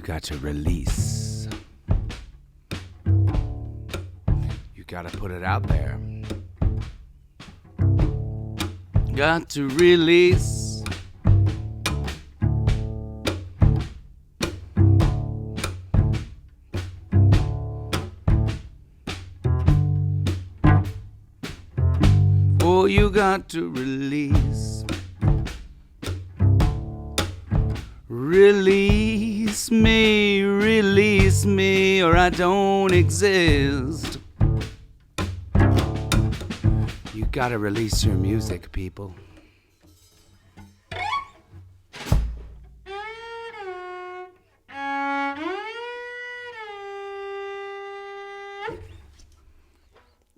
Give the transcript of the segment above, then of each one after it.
got to release. You got to put it out there. Got to release. Oh, you got to release. Release me, or I don't exist. You gotta release your music, people.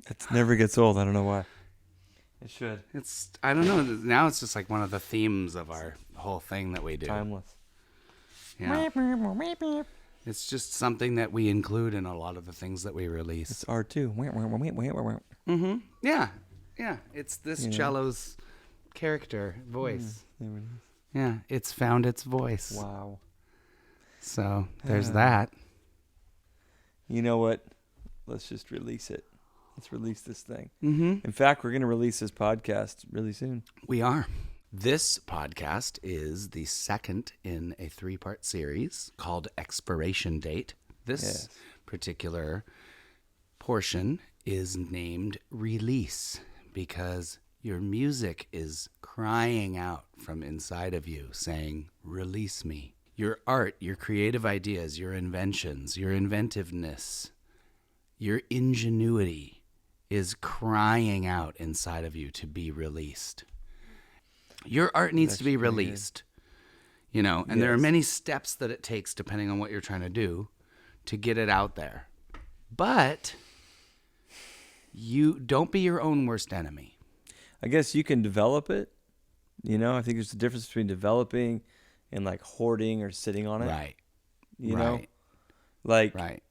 It never gets old. I don't know why. It should. I don't know. Now it's just like one of the themes of our whole thing that we do. Timeless. Yeah. It's just something that we include in a lot of the things that we release. It's art too. Mm-hmm. Yeah. Yeah. It's this cello's character voice. Yeah. It's found its voice. Wow. So there's that. You know what? Let's just release it. Let's release this thing. Mm-hmm. In fact, we're going to release this podcast really soon. We are. This podcast is the second in a 3-part series called Expiration Date. This particular portion is named Release because your music is crying out from inside of you saying, release me. Your art, your creative ideas, your inventions, your inventiveness, your ingenuity is crying out inside of you to be released. Your art needs to be released, and there are many steps that it takes depending on what you're trying to do to get it out there. But you don't be your own worst enemy. I guess you can develop it. I think there's a difference between developing and like hoarding or sitting on it. Right.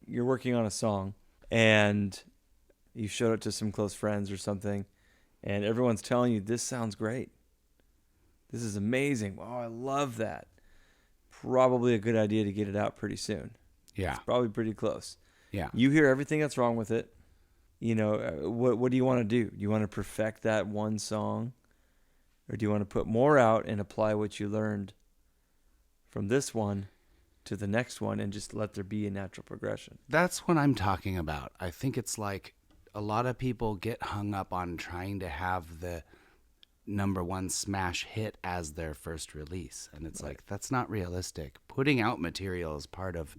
You're working on a song and you showed it to some close friends or something and everyone's telling you, this sounds great. This is amazing. Oh, I love that. Probably a good idea to get it out pretty soon. Yeah. It's probably pretty close. Yeah. You hear everything that's wrong with it. What do you want to do? Do you want to perfect that one song? Or do you want to put more out and apply what you learned from this one to the next one and just let there be a natural progression? That's what I'm talking about. I think it's like a lot of people get hung up on trying to have the number one smash hit as their first release. And it's like, that's not realistic. Putting out material is part of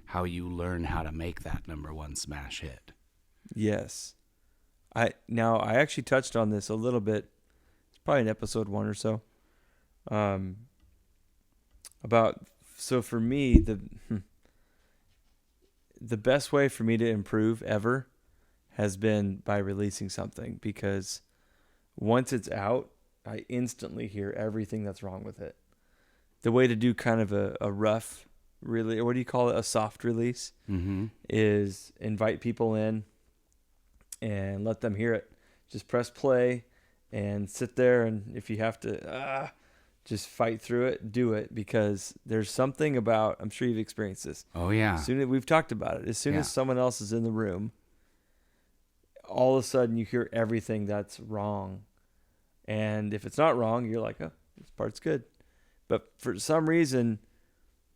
how you learn how to make that number one smash hit. Yes. I actually touched on this a little bit. It's probably in episode 1 or so. So for me, the best way for me to improve ever has been by releasing something, because once it's out, I instantly hear everything that's wrong with it. The way to do kind of a rough, really, or what do you call it, a soft release, is invite people in and let them hear it. Just press play and sit there, and if you have to just fight through it, do it, because there's something about, I'm sure you've experienced this. Oh, yeah. We've talked about it. As soon as someone else is in the room, all of a sudden you hear everything that's wrong. And if it's not wrong, you're like, oh, this part's good. But for some reason,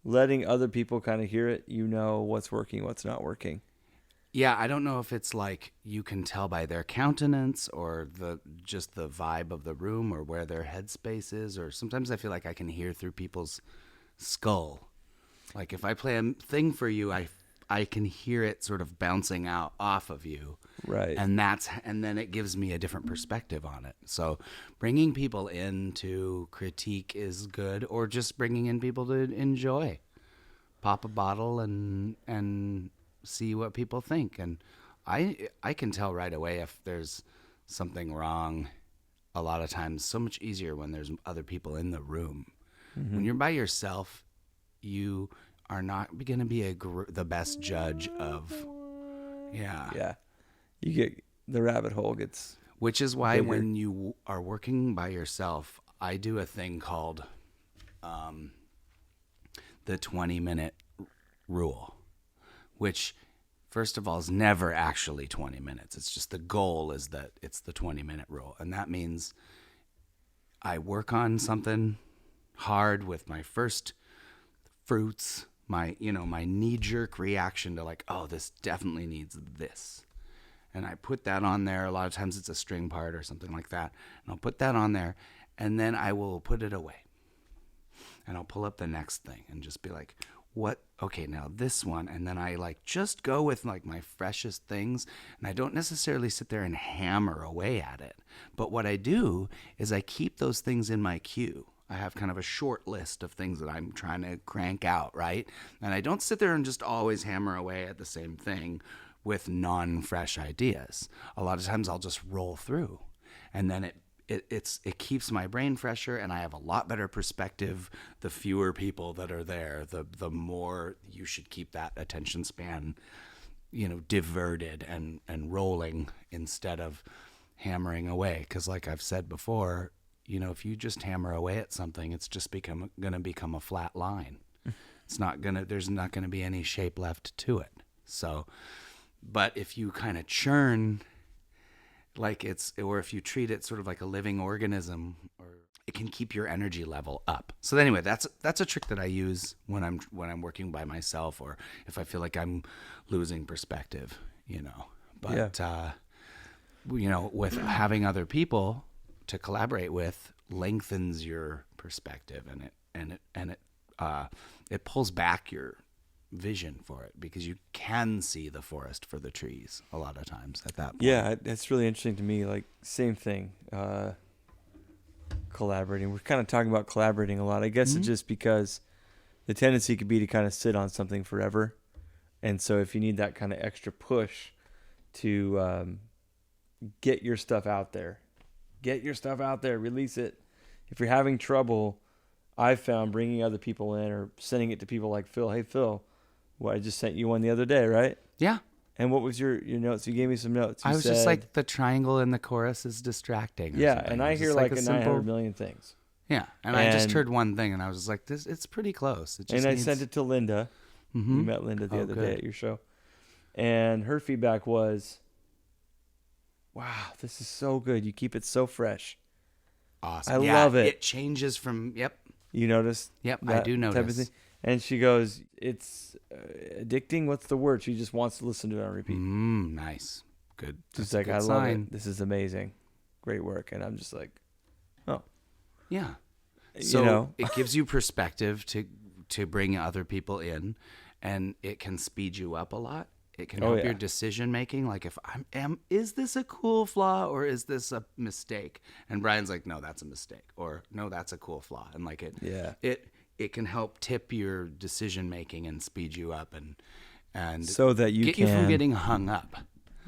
letting other people kind of hear it, what's working, what's not working. Yeah, I don't know if it's like you can tell by their countenance or just the vibe of the room or where their headspace is, or sometimes I feel like I can hear through people's skull. Like if I play a thing for you, I can hear it sort of bouncing out off of you. Right. And then it gives me a different perspective on it. So bringing people in to critique is good, or just bringing in people to enjoy. Pop a bottle and see what people think. And I can tell right away if there's something wrong. A lot of times, so much easier when there's other people in the room. Mm-hmm. When you're by yourself, you are not going to be the best judge of, Yeah. You get, the rabbit hole gets Which is why bigger. when you are working by yourself, I do a thing called the 20-minute rule, which first of all is never actually 20 minutes. It's just the goal is that it's the 20-minute rule. And that means I work on something hard with my first fruits, my knee-jerk reaction to like, oh, this definitely needs this. And I put that on there. A lot of times it's a string part or something like that. And I'll put that on there, and then I will put it away. And I'll pull up the next thing and just be like, what? Okay, now this one. And then I like just go with like my freshest things. And I don't necessarily sit there and hammer away at it. But what I do is I keep those things in my queue. I have kind of a short list of things that I'm trying to crank out, right? And I don't sit there and just always hammer away at the same thing with non-fresh ideas. A lot of times I'll just roll through, and then it keeps my brain fresher, and I have a lot better perspective. The fewer people that are there, the more you should keep that attention span, diverted and rolling instead of hammering away. Because like I've said before, if you just hammer away at something, it's just going to become a flat line. There's not going to be any shape left to it. So, but if you kind of churn or if you treat it sort of like a living organism, or it can keep your energy level up. So anyway, that's a trick that I use when I'm working by myself, or if I feel like I'm losing perspective, But with having other people to collaborate with lengthens your perspective, and it pulls back your vision for it, because you can see the forest for the trees a lot of times at that point. Yeah, that's really interesting to me. Like, same thing. Collaborating. We're kind of talking about collaborating a lot. I guess it's just because the tendency could be to kind of sit on something forever. And so if you need that kind of extra push to get your stuff out there, release it. If you're having trouble, I've found bringing other people in or sending it to people like Phil. Hey, Phil, I just sent you one the other day, right? Yeah. And what was your notes? You gave me some notes. You I was just like, the triangle in the chorus is distracting. Yeah, and I hear like a 900 million things. Yeah, and I just heard one thing, and I was just like, it's pretty close. I sent it to Linda. Mm-hmm. You met Linda the other day at your show. And her feedback was, wow, this is so good. You keep it so fresh. Awesome. I love it. It changes from, yep. You notice? Yep, I do notice. Type of thing? And she goes, it's addicting. What's the word? She just wants to listen to it on repeat. Nice. Good. She's like, I love it. This is amazing. Great work. And I'm just like, oh. Yeah. So it gives you perspective to bring other people in, and it can speed you up a lot. It can help your decision making. Like, if is this a cool flaw or is this a mistake? And Brian's like, no, that's a mistake, or no, that's a cool flaw. And like it can help tip your decision making and speed you up and so that you get can you from getting hung up.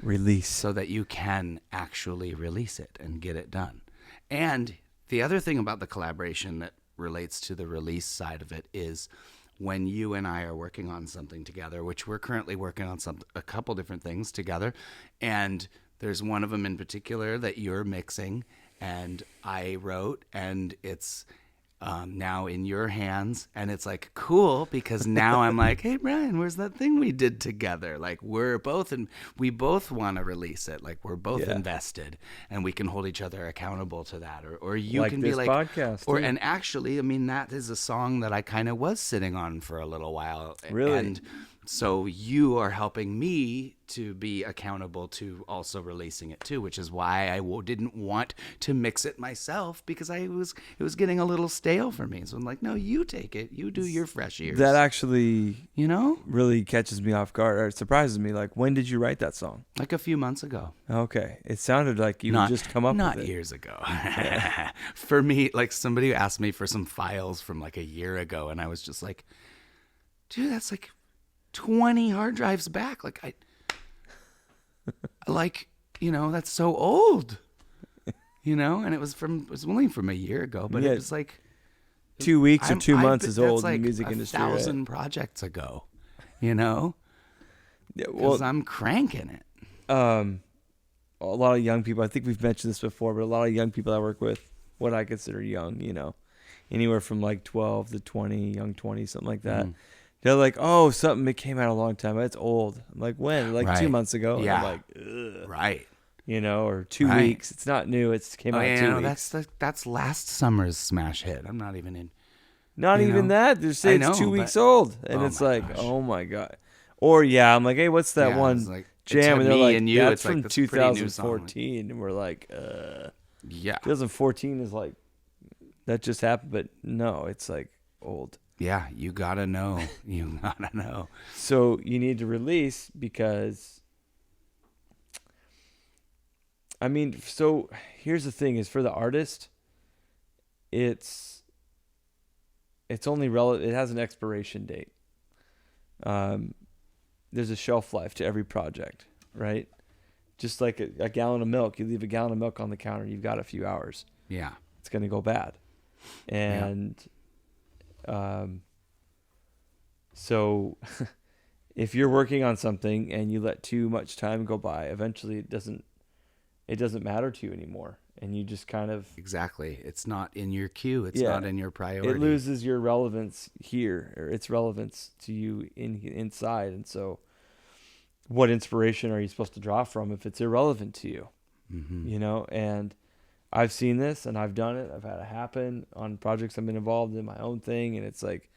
Release. So that you can actually release it and get it done. And the other thing about the collaboration that relates to the release side of it is when you and I are working on something together, which we're currently working on a couple different things together, and there's one of them in particular that you're mixing and I wrote, and it's now in your hands, and it's like cool because now I'm like, hey Brian, where's that thing we did together? Like, we both want to release it. Like, we're both invested, and we can hold each other accountable to that. Or you like can this be like podcast, or too. And actually, I mean, that is a song that I kind of was sitting on for a little while. Really? And so you are helping me to be accountable to also releasing it too, which is why I didn't want to mix it myself, because it was getting a little stale for me. So I'm like, no, you take it. You do your fresh ears. That actually, really catches me off guard, or it surprises me. Like, when did you write that song? Like a few months ago. Okay. It sounded like you had just come up with it. Not years ago. For me, like, somebody asked me for some files from like a year ago, and I was just like, dude, that's like 20 hard drives back. Like, that's so old, and it was only from a year ago, but it was like 2 weeks or 2 months is old like in the music industry. 1,000 projects ago, because I'm cranking it. A lot of young people, I think we've mentioned this before, but a lot of young people I work with, what I consider young, anywhere from like 12 to 20, young 20, something like that. They're like, oh, something it came out a long time. It's old. I'm like, when? Like 2 Right. months ago. And Yeah. I'm like, ugh. Right. Or 2 Right. weeks. It's not new. It came Oh, out yeah, 2 no, weeks. that's last summer's smash hit. I'm not even in. Not you even know? that. They say I it's know, 2 but- weeks old, and Oh it's my like, gosh. oh my god. Or yeah, I'm like, hey, what's that Yeah, one it's like, jam? to And they're me like, and you, that's it's like, from that's a pretty new song. 2014, and we're like, Yeah. 2014 is like that just happened, but no, it's like old. Yeah, you gotta know. You gotta know. So you need to release because, I mean, so here's the thing: is for the artist, it's only relevant. It has an expiration date. There's a shelf life to every project, right? Just like a gallon of milk, you leave a gallon of milk on the counter, you've got a few hours. Yeah. It's going to go bad. And so if you're working on something and you let too much time go by, eventually it doesn't matter to you anymore. And you just kind of... Exactly. It's not in your queue. It's not in your priority. It loses your relevance here, or its relevance to you inside. And so what inspiration are you supposed to draw from if it's irrelevant to you? Mm-hmm. And I've seen this and I've done it. I've had it happen on projects I've been involved in, my own thing. And it's like,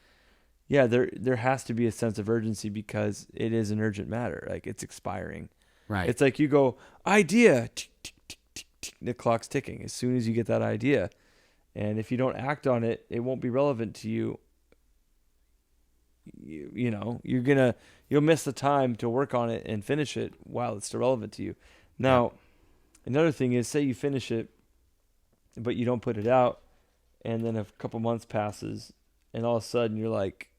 yeah, there has to be a sense of urgency because it is an urgent matter. Like, it's expiring. Right. It's like you go, idea, tick, tick, tick, tick, tick, the clock's ticking as soon as you get that idea. And if you don't act on it, it won't be relevant to you. You'll miss the time to work on it and finish it while it's still relevant to you. Now, another thing is, say you finish it, but you don't put it out, and then a couple months passes, and all of a sudden you're like,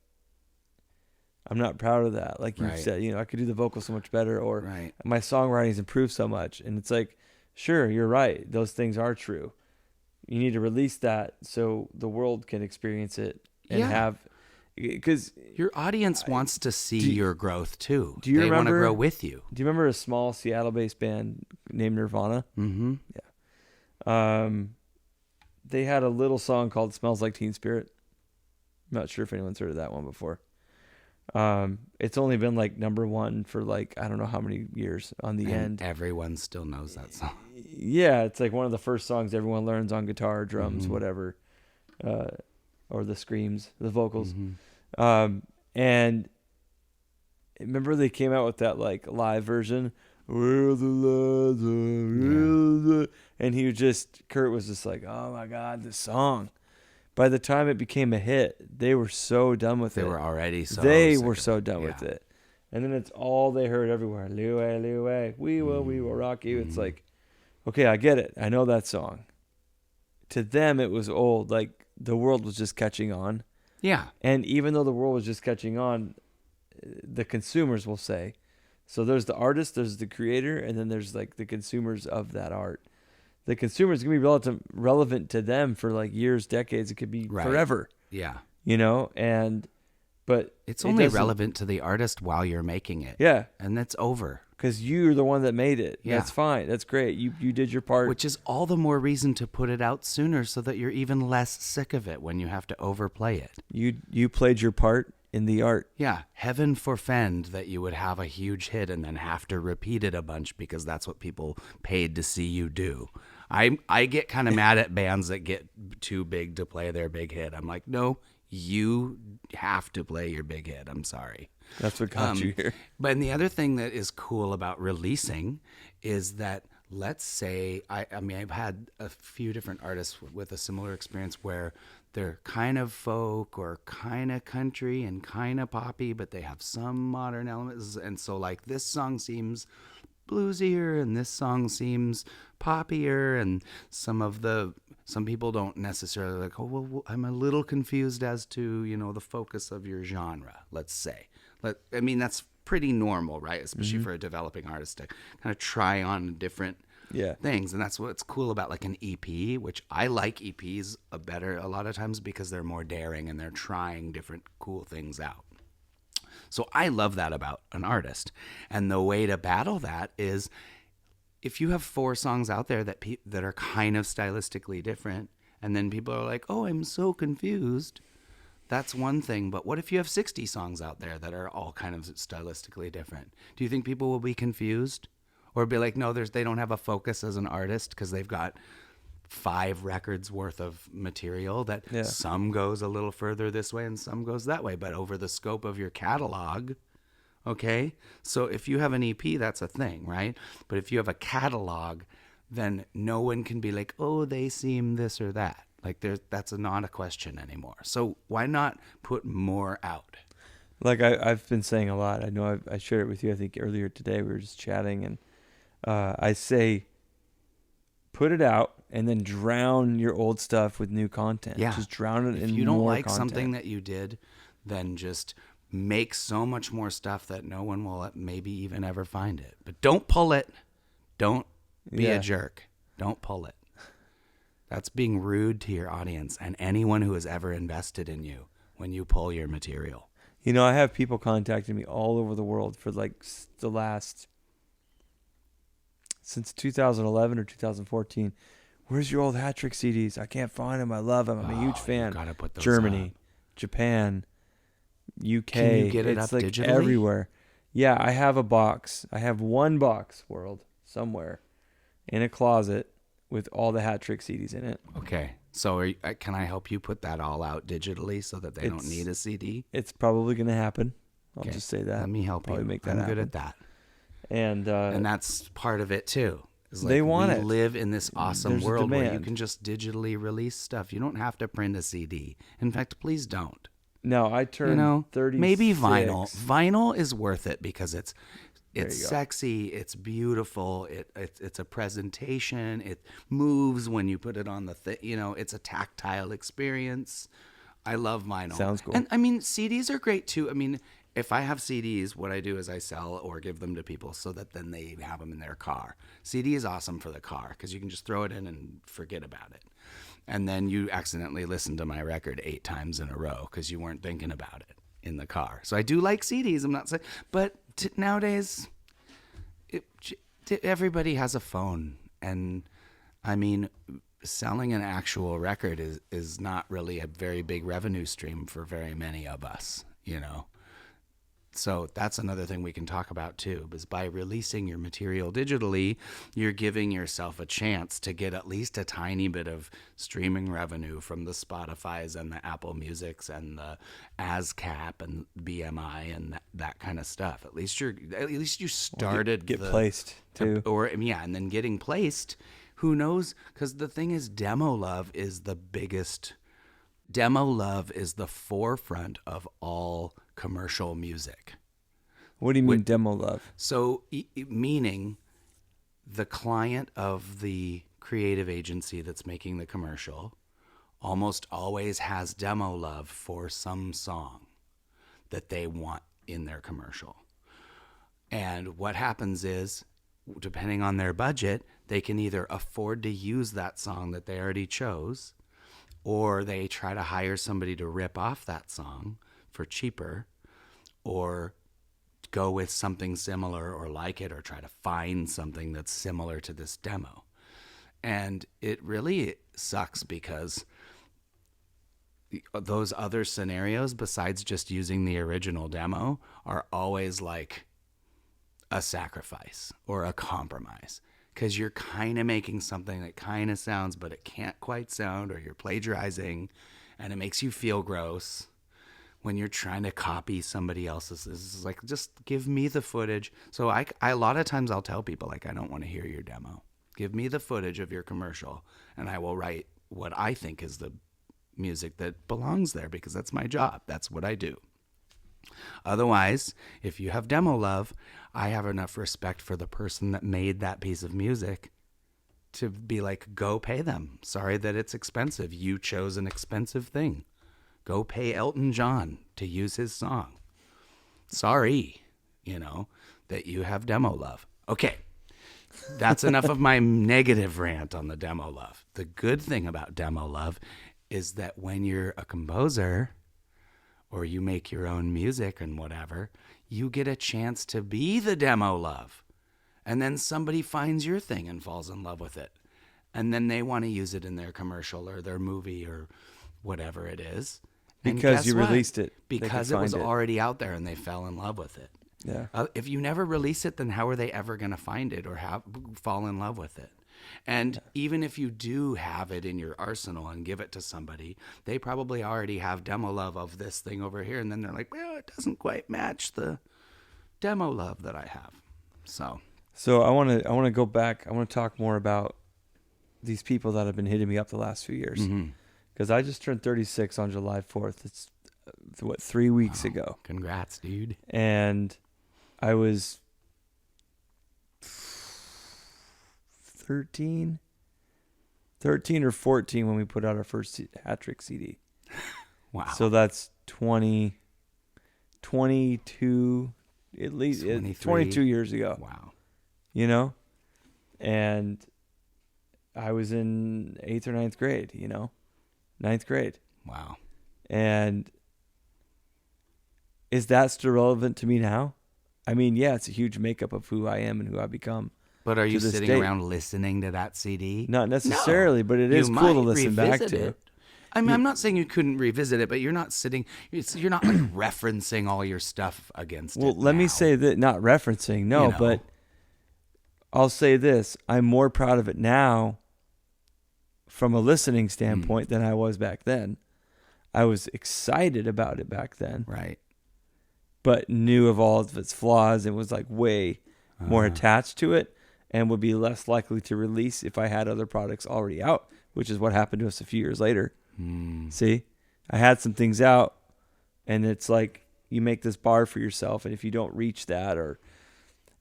I'm not proud of that. Like you said, I could do the vocals so much better, or my songwriting's improved so much. And it's like, sure, you're right. Those things are true. You need to release that so the world can experience it and have, because your audience wants to see your growth too. Do you they remember, want to grow with you. Do you remember a small Seattle-based band named Nirvana? Mm-hmm. Yeah. They had a little song called "Smells Like Teen Spirit." I'm not sure if anyone's heard of that one before. It's only been like number one for like, I don't know how many years on the end. Everyone still knows that song. Yeah, it's like one of the first songs everyone learns on guitar, drums, whatever, or the screams, the vocals. And remember they came out with that like live version, where the lads are, and Kurt was just like, oh my God, this song. By the time it became a hit, they were so done with it. They were already so done with it. And then it's all they heard everywhere. Liu, Liu, we will rock you. It's like, okay, I get it. I know that song. To them, it was old. Like, the world was just catching on. Yeah. And even though the world was just catching on, the consumers will say. So there's the artist, there's the creator, and then there's like the consumers of that art. The consumer is going to be relevant to them for like years, decades. It could be forever. Yeah. But it's only relevant to the artist while you're making it. Yeah. And that's over. Because you're the one that made it. Yeah. That's fine. That's great. You did your part. Which is all the more reason to put it out sooner so that you're even less sick of it when you have to overplay it. You played your part in the art. Yeah. Heaven forfend that you would have a huge hit and then have to repeat it a bunch because that's what people paid to see you do. I get kind of mad at bands that get too big to play their big hit. I'm like, no, you have to play your big hit. I'm sorry. That's what got you here. But the other thing that is cool about releasing is that, let's say, I've had a few different artists with a similar experience where they're kind of folk or kind of country and kind of poppy, but they have some modern elements. And so like this song seems bluesier and this song seems poppier, and some people don't necessarily like, oh, well, I'm a little confused as to, the focus of your genre, let's say. That's pretty normal, right? Especially for a developing artist to kind of try on different things. And that's what's cool about like an EP, which I like EPs better a lot of times because they're more daring and they're trying different cool things out. So I love that about an artist. And the way to battle that is if you have 4 songs out there that are kind of stylistically different, and then people are like, oh, I'm so confused. That's one thing. But what if you have 60 songs out there that are all kind of stylistically different? Do you think people will be confused? Or be like, no, they don't have a focus as an artist because they've got 5 records worth of material that some goes a little further this way and some goes that way. But over the scope of your catalog, okay? So if you have an EP, that's a thing, right? But if you have a catalog, then no one can be like, oh, they seem this or that. Like that's not a question anymore. So why not put more out? Like I've been saying a lot. I know I shared it with you, I think, earlier today. We were just chatting, and I say put it out and then drown your old stuff with new content. Yeah. Just drown it in more content. If you don't like something that you did, then just make so much more stuff that no one will maybe even ever find it. But don't pull it. Don't be a jerk. Don't pull it. That's being rude to your audience and anyone who has ever invested in you when you pull your material. You know, I have people contacting me all over the world for like the last, since 2011 or 2014. Where's your old Hat Trick CDs? I can't find them. I love them. I'm a huge fan. Gotta put those Germany, up. Japan, UK. Can you get it it's up like digitally? Everywhere. Yeah, I have a box. I have one box, world, somewhere in a closet with all the Hat Trick CDs in it. Okay. So can I help you put that all out digitally so that they don't need a CD? It's probably going to happen. I'll just say that. Let me help probably you. Make that I'm happen. good at that. And that's part of it too. Like they want it. We live in this awesome There's world where you can just digitally release stuff. You don't have to print a CD. In fact, please don't. No, I turned 36. Maybe vinyl. Vinyl is worth it because it's sexy, it's beautiful, it's a presentation, it moves when you put it on the thing, it's a tactile experience. I love vinyl. Sounds cool. And I mean, CDs are great too. I mean, if I have CDs, what I do is I sell or give them to people so that then they have them in their car. CD is awesome for the car because you can just throw it in and forget about it. And then you accidentally listen to my record 8 times in a row because you weren't thinking about it in the car. So I do like CDs. I'm not saying, but nowadays, everybody has a phone, and I mean, selling an actual record is not really a very big revenue stream for very many of us, So that's another thing we can talk about too, is by releasing your material digitally, you're giving yourself a chance to get at least a tiny bit of streaming revenue from the Spotifys and the Apple Musics and the ASCAP and BMI and that kind of stuff. At least you started get placed too. And then getting placed, who knows? Because the thing is, Demo Love is the forefront of all commercial music. What do you mean demo love? So meaning the client of the creative agency that's making the commercial almost always has demo love for some song that they want in their commercial. And what happens is, depending on their budget, they can either afford to use that song that they already chose, or they try to hire somebody to rip off that song for cheaper, or go with something similar or like it, or try to find something that's similar to this demo. And it really sucks because those other scenarios, besides just using the original demo, are always like a sacrifice or a compromise. Because you're kind of making something that kind of sounds, but it can't quite sound, or you're plagiarizing, and it makes you feel gross when you're trying to copy somebody else's. It's like, just give me the footage. So I a lot of times I'll tell people, like, I don't want to hear your demo. Give me the footage of your commercial, and I will write what I think is the music that belongs there, because that's my job. That's what I do. Otherwise, if you have demo love, I have enough respect for the person that made that piece of music to be like, go pay them. Sorry that it's expensive. You chose an expensive thing. Go pay Elton John to use his song. Sorry, that you have demo love. Okay, that's enough of my negative rant on the demo love. The good thing about demo love is that when you're a composer, or you make your own music and whatever, you get a chance to be the demo love. And then somebody finds your thing and falls in love with it. And then they want to use it in their commercial or their movie or whatever it is. And because guess you what? released it. Because it was already out there and they fell in love with it. Yeah. If you never release it, then how are they ever going to find it or fall in love with it? And even if you do have it in your arsenal and give it to somebody, they probably already have demo love of this thing over here. And then they're like, well, it doesn't quite match the demo love that I have. So I want to go back. I want to talk more about these people that have been hitting me up the last few years. Because I just turned 36 on July 4th. It's 3 weeks ago. Congrats, dude. And I was 13 or 14 when we put out our first Hat Trick CD. Wow. So that's 22, at least 22 years ago. Wow. You know? And I was in 8th or 9th grade, 9th grade. Wow. And is that still relevant to me now? I mean, yeah, it's a huge makeup of who I am and who I become. But are you sitting around listening to that CD? Not necessarily, but it is cool to listen back to. I mean, I'm not saying you couldn't revisit it, but you're not you're not like referencing all your stuff against it. Well, let me say that, not referencing, no, but I'll say this. I'm more proud of it now from a listening standpoint than I was back then. I was excited about it back then. Right. But knew of all of its flaws and was like way more attached to it and would be less likely to release if I had other products already out, which is what happened to us a few years later. See, I had some things out, and it's like you make this bar for yourself, and if you don't reach that, or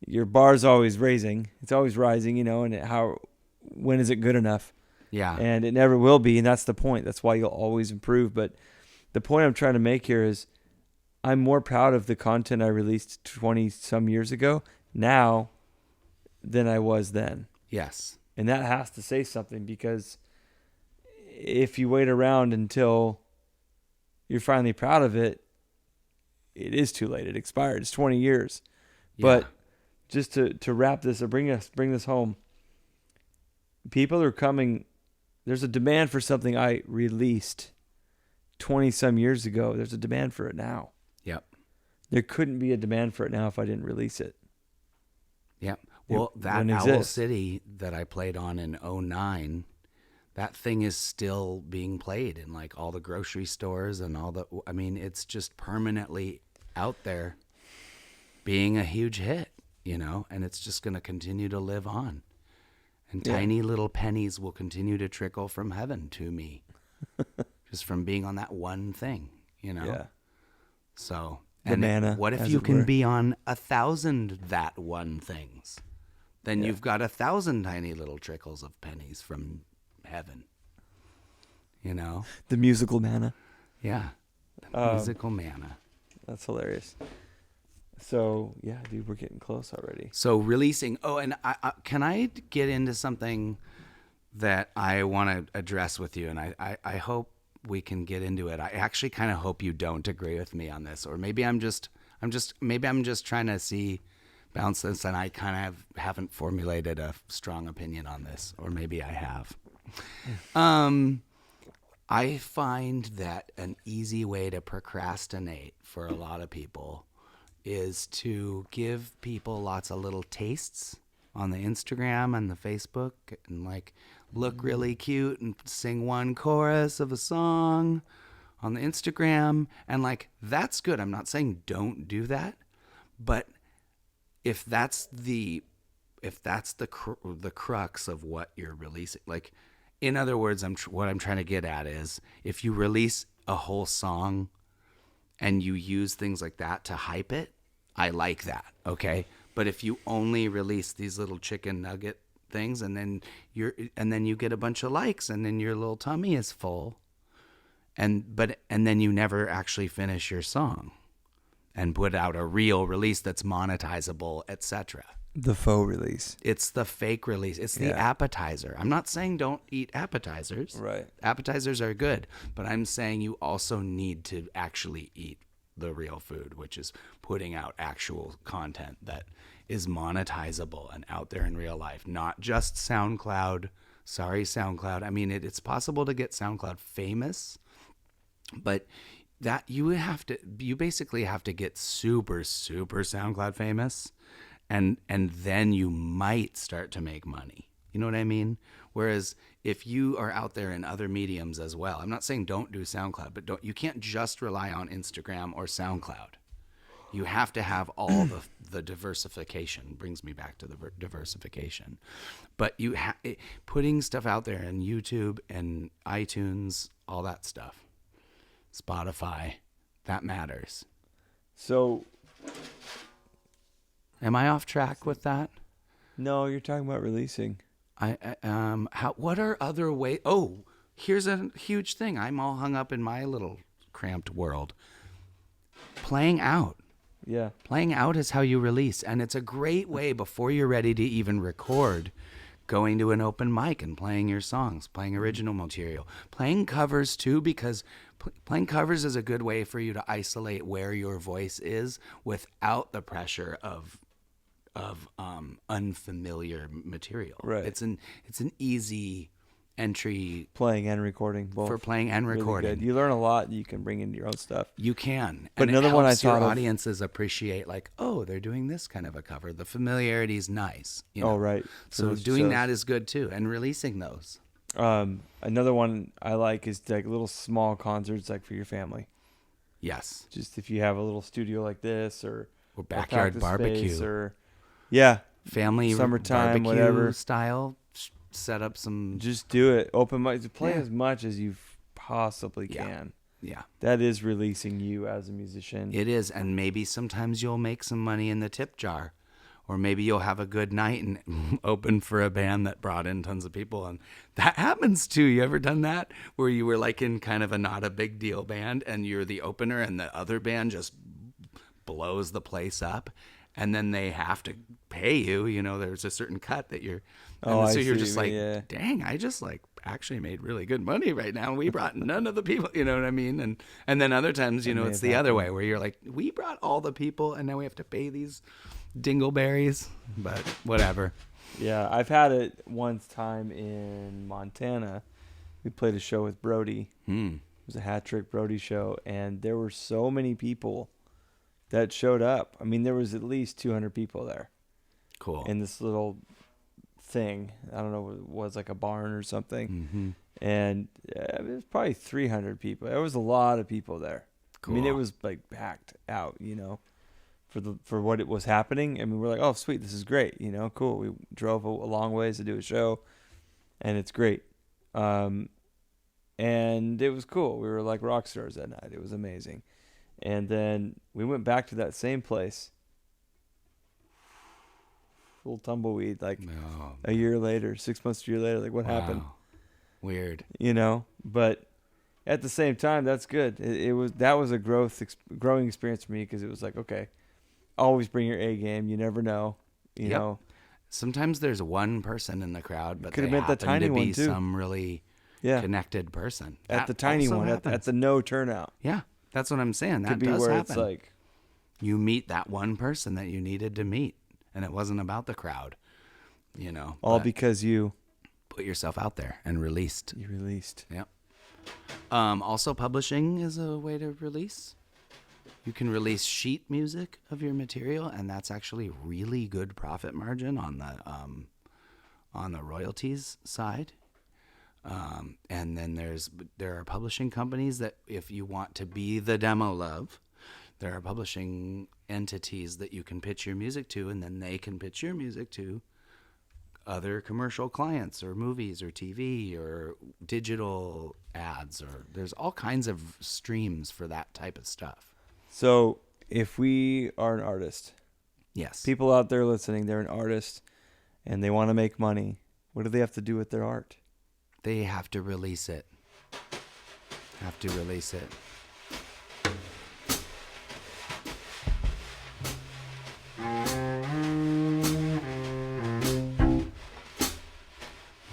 your bar's always raising, it's always rising, and when is it good enough? Yeah. And it never will be, and that's the point. That's why you'll always improve. But the point I'm trying to make here is I'm more proud of the content I released 20 some years ago now than I was then. Yes. And that has to say something, because if you wait around until you're finally proud of it, it is too late. It expired. It's 20 years. Yeah. But just to wrap this or bring this home, people are coming. There's a demand for something I released 20 some years ago. There's a demand for it now. Yep. There couldn't be a demand for it now if I didn't release it. Yep. Well, that Owl City that I played on in 2009, that thing is still being played in like all the grocery stores and it's just permanently out there being a huge hit, and it's just going to continue to live on. And tiny little pennies will continue to trickle from heaven to me just from being on that one thing, Yeah. So, manna, what if you can be on 1,000 that one things? Then you've got 1,000 tiny little trickles of pennies from heaven. The musical manna. Yeah. The musical manna. That's hilarious. So, yeah, dude, we're getting close already. So releasing, and can I get into something that I want to address with you? And I hope we can get into it. I actually kind of hope you don't agree with me on this, or maybe I'm just trying to bounce this, and I kind of haven't formulated a strong opinion on this, or maybe I have. I find that an easy way to procrastinate for a lot of people is to give people lots of little tastes on the Instagram and the Facebook, and like look really cute and sing one chorus of a song on the Instagram, and like that's good. I'm not saying don't do that, but if that's the crux of what you're releasing, like in other words, what I'm trying to get at is if you release a whole song and you use things like that to hype it, I like that, okay? But if you only release these little chicken nugget things and then you get a bunch of likes and then your little tummy is full, and then you never actually finish your song and put out a real release that's monetizable, etc. The faux release. It's the fake release. It's the appetizer. I'm not saying don't eat appetizers. Right. Appetizers are good, but I'm saying you also need to actually eat the real food, which is putting out actual content that is monetizable and out there in real life, not just SoundCloud. Sorry, SoundCloud. I mean, it's possible to get SoundCloud famous, but that you basically have to get super SoundCloud famous, and then you might start to make money. You know what I mean? Whereas if you are out there in other mediums as well, I'm not saying don't do SoundCloud, but you can't just rely on Instagram or SoundCloud. You have to have all the diversification. Brings me back to the diversification. But putting stuff out there in YouTube and iTunes, all that stuff, Spotify, that matters. So, am I off track with that? No, you're talking about releasing. What are other ways? Oh, here's a huge thing. I'm all hung up in my little cramped world. Playing out. Yeah. Playing out is how you release. And it's a great way before you're ready to even record, going to an open mic and playing your songs, playing original material, playing covers too, because playing covers is a good way for you to isolate where your voice is without the pressure of unfamiliar material. Right. It's an easy entry Playing and recording both. for playing and recording. Really good. You learn a lot. You can bring into your own stuff. You can. But and another one I thought your of, audiences appreciate, like, oh, they're doing this kind of a cover. The familiarity is nice. You know? Oh, right. So doing that is good too, and releasing those. Another one I like is like little small concerts, like for your family. Yes. Just if you have a little studio like this, or backyard a barbecue, space, or family summertime, barbecue whatever style. Set up some. Just do it. Open mic. Play as much as you possibly can. Yeah. That is releasing you as a musician. It is, and maybe sometimes you'll make some money in the tip jar, or maybe you'll have a good night and open for a band that brought in tons of people, and that happens too. You ever done that where you were like in kind of a not a big deal band, and you're the opener, and the other band just blows the place up, and then they have to pay you. You know, there's a certain cut that you're. And so you're just like, dang, I just like actually made really good money right now. We brought none of the people, you know what I mean? And then other times, you know, it's the other way where you're like, we brought all the people and now we have to pay these dingleberries, but whatever. Yeah, I've had it one time in Montana. We played a show with Brody. It was a hat trick Brody show, and there were so many people that showed up. I mean, there was at least 200 people there. Cool. In this little thing. I don't know, it was like a barn or something. Mm-hmm. And it was probably 300 people. There was a lot of people there. Cool. I mean, it was like packed out, you know, for what it was happening. I mean, we're like, oh, sweet, this is great, you know, cool. We drove a long ways to do a show, and it's great. And it was cool. We were like rock stars that night. It was amazing. And then we went back to that same place. Little tumbleweed, like a year later, 6 months, a year later, like what happened? Weird. You know, but at the same time, that's good. That was a growing experience for me, because it was like, okay, always bring your A game. You never know, you know. Sometimes there's one person in the crowd, but could they have been the happen tiny to be one too. some really connected person. At the tiny one, at the no turnout. Yeah, that's what I'm saying. That could be does where happen. It's like you meet that one person that you needed to meet, and it wasn't about the crowd, you know. All because you put yourself out there and released. You released. Yep. Also, publishing is a way to release. You can release sheet music of your material, and that's actually really good profit margin on the royalties side. And then there are publishing companies that, if you want to be the demo love, there are publishing entities that you can pitch your music to, and then they can pitch your music to other commercial clients or movies or TV or digital ads, or there's all kinds of streams for that type of stuff. So if we are an artist, yes, people out there listening, they're an artist and they want to make money. What do they have to do with their art? They have to release it.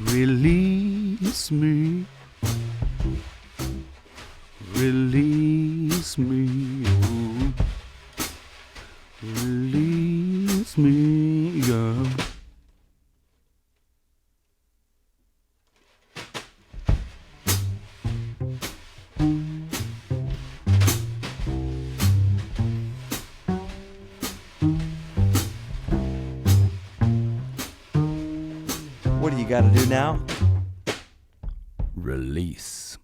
Release me. Release me. Oh. Release me, yeah. What do you got to do now? Release.